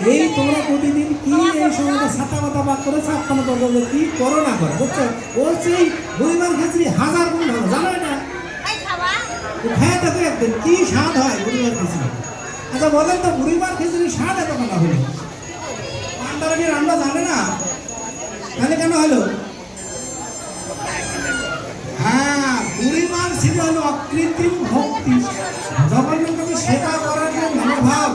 এই তোমরা প্রতিদিন কি এই সময়টা ছাতা মাথা বাদ করে ছাপ্পানো করবে কি করো না করো বুঝছো? ও সেই বুড়িমার খিচুড়ি হাজার গুণ ভালো, জানো না? খায় দেখো একদিন কি স্বাদ হয় বুড়িমার খিচুড়ি। আচ্ছা বলেন তো বুড়িমার খিচুড়ির স্বাদ এত কেন হলো? পান্ডারা কি রান্না জানে না? তাহলে কেন হলো? হ্যাঁ, বুড়িমার ছিল হলো অকৃত্রিম ভক্তি, জগন্নাথকে সেবা করার যে মনোভাব,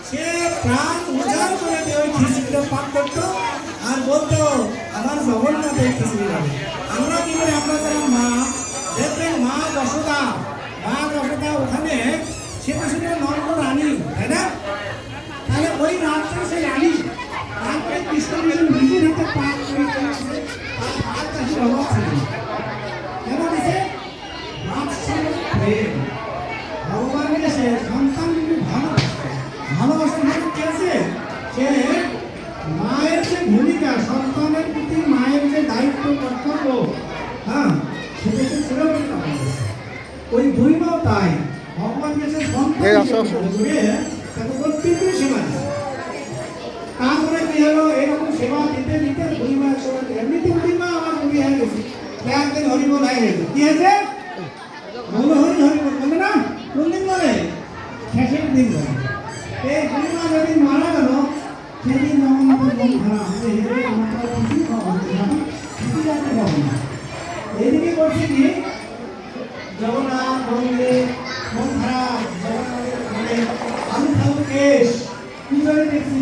সে প্রাণ উজাড় করে দিয়ে ওই খিচুড়িটা পান করতো আর বলতো আমার জগন্নাথ এই খিচুড়ি খাবে। আমরা কি করি, আমরা যারা মা দেখবেন মা যশোদা ওখানে সেটা শুধু নন্দ রানী, তাই না? তাহলে ওই রাত্রে সে রানী তারপরে কৃষ্ণ নিজের হাতে পাক করে তার কাছে অভাব ছিল কেন দিছে? ভগবানকে সে সন্তান যদি ভালোবাসার মধ্যে কি আছে, সে মায়ের যে ভূমিকা, সন্তানের প্রতি মায়ের যে দায়িত্ব কর্তব্য, হ্যাঁ সেটাকে ছেড়ে ওই ভূমিকাও তাই ভগবানকে সে সন্তান তাকে প্রত্যেকটি সেবা দিচ্ছে। তারপরে কি হলো, এরকম সেবা দিতে দিতে ভূমিমা এমনিতে ভূমিমা আমার ভূমি হয়ে গেছে, একদিন হরিবল হয়ে গেছে। কি হয়েছে? হরিবল বলে না, কোন দিন বলে? শেষের দিন বলে। এই ভূমিমা যেদিন মারা গেল সেদিন যখন আমাদের মন খারাপ এইদিকে করছে কি জগন্নাথ মন্দিরে মন খারাপ, জগন্নাথের আমি ঠাকুর কেশ পুজোরে দেখছি